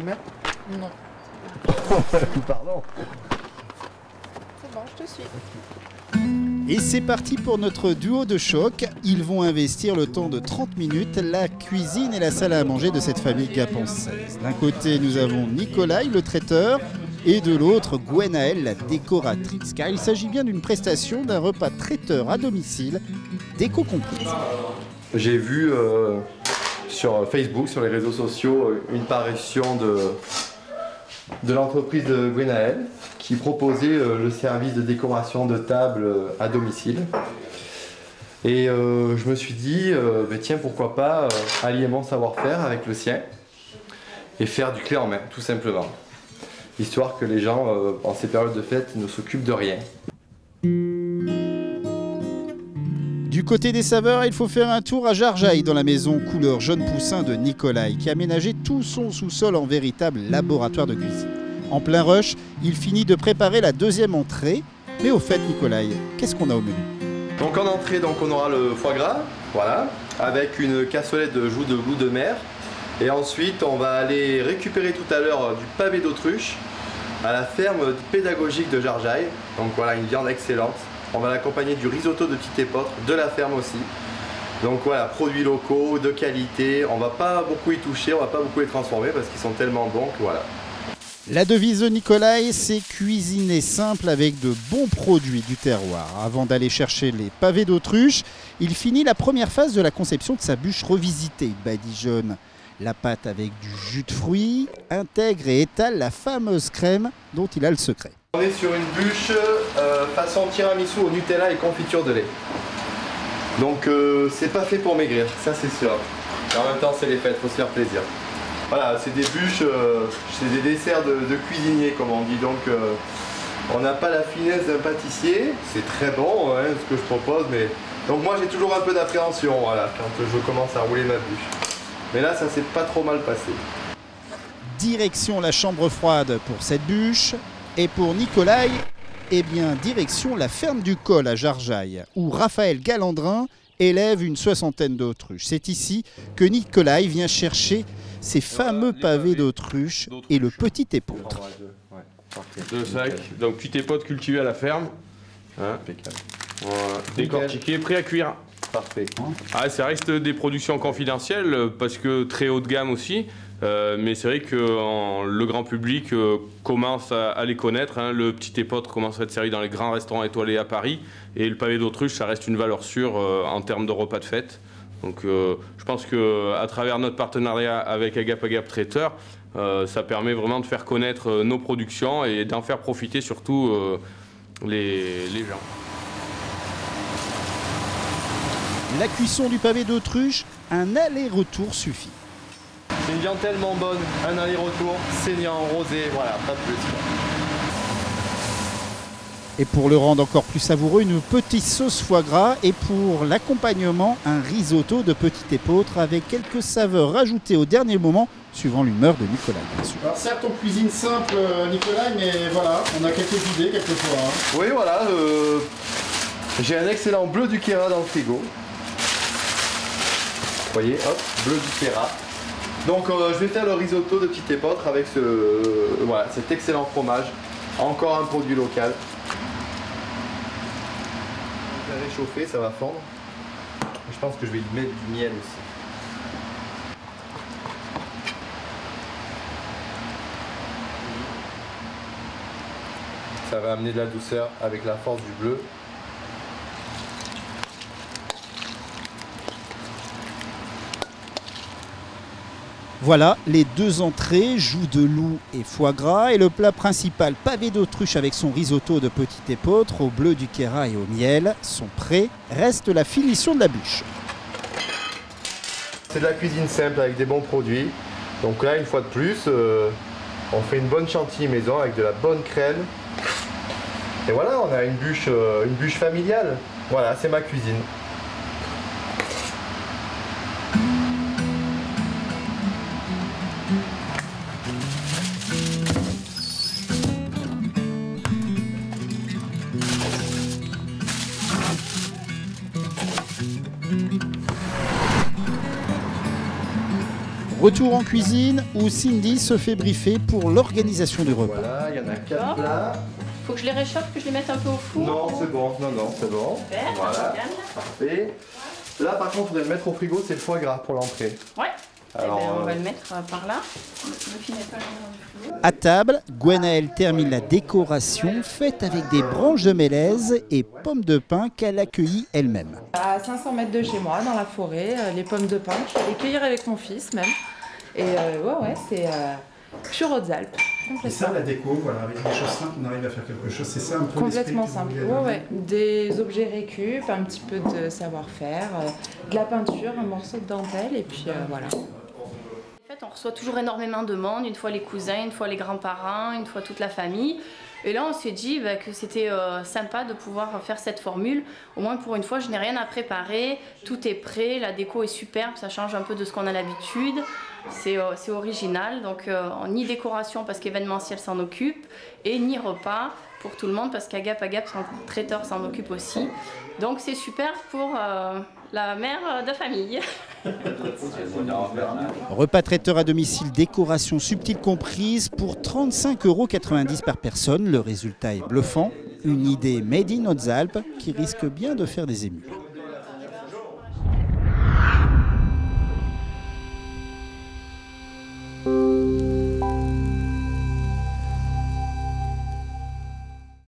mère? Non. Pardon. C'est bon, je te suis. Et c'est parti pour notre duo de choc. Ils vont investir le temps de 30 minutes la cuisine et la salle à manger de cette famille gapençaise. D'un côté, nous avons Nicolai, le traiteur, et de l'autre, Gwenaëlle, la décoratrice. Car il s'agit bien d'une prestation d'un repas traiteur à domicile, déco comprise. J'ai vu sur Facebook, sur les réseaux sociaux, une parution de l'entreprise de Gwenaëlle qui proposait le service de décoration de table à domicile. Et je me suis dit, tiens, pourquoi pas allier mon savoir-faire avec le sien et faire du clé en main, tout simplement. Histoire que les gens, en ces périodes de fête, ne s'occupent de rien. Du côté des saveurs, il faut faire un tour à Jarjaï, dans la maison couleur jaune poussin de Nicolai, qui a aménagé tout son sous-sol en véritable laboratoire de cuisine. En plein rush, il finit de préparer la deuxième entrée. Mais au fait, Nicolai, qu'est-ce qu'on a au menu? Donc en entrée, on aura le foie gras, voilà, avec une cassolette de joues de loup de mer. Et ensuite, on va aller récupérer tout à l'heure du pavé d'autruche à la ferme pédagogique de Jarjaï. Donc voilà, une viande excellente. On va l'accompagner du risotto de petite épeautre, de la ferme aussi. Donc voilà, produits locaux, de qualité. On va pas beaucoup y toucher, on va pas beaucoup les transformer parce qu'ils sont tellement bons que voilà. La devise de Nicolai, c'est cuisiner simple avec de bons produits du terroir. Avant d'aller chercher les pavés d'autruche, il finit la première phase de la conception de sa bûche revisitée. Il badigeonne la pâte avec du jus de fruits, intègre et étale la fameuse crème dont il a le secret. On est sur une bûche façon tiramisu au Nutella et confiture de lait. Donc c'est pas fait pour maigrir, ça c'est sûr. Et en même temps c'est les fêtes, faut se faire plaisir. Voilà, c'est des bûches, c'est des desserts de cuisinier comme on dit. Donc on n'a pas la finesse d'un pâtissier, c'est très bon hein, ce que je propose. Mais donc moi j'ai toujours un peu d'appréhension voilà, quand je commence à rouler ma bûche. Mais là ça s'est pas trop mal passé. Direction la chambre froide pour cette bûche. Et pour Nicolai, eh bien, direction la ferme du Col à Jarjaï, où Raphaël Galandrin élève une soixantaine d'autruches. C'est ici que Nicolai vient chercher ces fameux pavés d'autruche et le petit épeautre. Deux sacs, donc petit épeautre cultivé à la ferme. Hein. Voilà. Décortiqué, prêt à cuire. Parfait. Ah, ça reste des productions confidentielles parce que très haut de gamme aussi. Mais c'est vrai que le grand public commence à les connaître. Hein. Le petit épeautre commence à être servi dans les grands restaurants étoilés à Paris. Et le pavé d'autruche, ça reste une valeur sûre en termes de repas de fête. Donc je pense qu'à travers notre partenariat avec Agap Traiteur, ça permet vraiment de faire connaître nos productions et d'en faire profiter surtout les gens. La cuisson du pavé d'autruche, un aller-retour suffit. C'est une viande tellement bonne, un aller-retour, saignant, rosé, voilà, pas plus. Et pour le rendre encore plus savoureux, une petite sauce foie gras. Et pour l'accompagnement, un risotto de petite épeautre avec quelques saveurs rajoutées au dernier moment, suivant l'humeur de Nicolai, bien sûr. Alors certes, on cuisine simple, Nicolai, mais voilà, on a quelques idées quelquefois. Hein. Oui, voilà, j'ai un excellent bleu du Queyras dans le frigo. Vous voyez, hop, bleu du Queyras. Donc je vais faire le risotto de petite épeautre avec voilà, cet excellent fromage. Encore un produit local. Je vais réchauffer, ça va fondre. Je pense que je vais y mettre du miel aussi. Ça va amener de la douceur avec la force du bleu. Voilà, les deux entrées, joues de loup et foie gras, et le plat principal, pavé d'autruche avec son risotto de petite épeautre au bleu du Queyras et au miel, sont prêts. Reste la finition de la bûche. C'est de la cuisine simple avec des bons produits. Donc là, une fois de plus, on fait une bonne chantilly maison avec de la bonne crème. Et voilà, on a une bûche familiale. Voilà, c'est ma cuisine. Retour en cuisine où Cindy se fait briefer pour l'organisation du repas. Voilà, il y en a 4 plats. Faut que je les réchauffe, que je les mette un peu au four. Non, c'est bon, non, c'est bon. Super, Voilà, impeccable. parfait. Là, par contre, il faudrait le mettre au frigo, c'est le foie gras pour l'entrée. Ouais. Alors, on va le mettre par là. Le filet pas loin du frigo. À table, Gwenaëlle termine la décoration faite avec des branches de mélèze et pommes de pin qu'elle accueillit elle-même. À 500 mètres de chez moi, dans la forêt, les pommes de pin, je suis allée cueillir avec mon fils même. Et ouais, c'est sur Hautes-Alpes. Et ça, la déco, voilà, avec des choses simples, on arrive à faire quelque chose. C'est ça un peu Complètement l'esprit que simple. vous voulez donner. Des objets récup, un petit peu de savoir-faire, de la peinture, un morceau de dentelle, et puis voilà. En fait, on reçoit toujours énormément de monde, une fois les cousins, une fois les grands-parents, une fois toute la famille. Et là, on s'est dit que c'était sympa de pouvoir faire cette formule. Au moins, pour une fois, je n'ai rien à préparer. Tout est prêt, la déco est superbe, ça change un peu de ce qu'on a l'habitude. C'est original, donc ni décoration parce qu'événementiel s'en occupe, et ni repas pour tout le monde parce qu'Agap, son traiteur, s'en occupe aussi. Donc c'est super pour la mère de famille. Repas traiteur à domicile, décoration subtile comprise pour 35,90 € par personne. Le résultat est bluffant. Une idée made in Hautes-Alpes qui risque bien de faire des émules.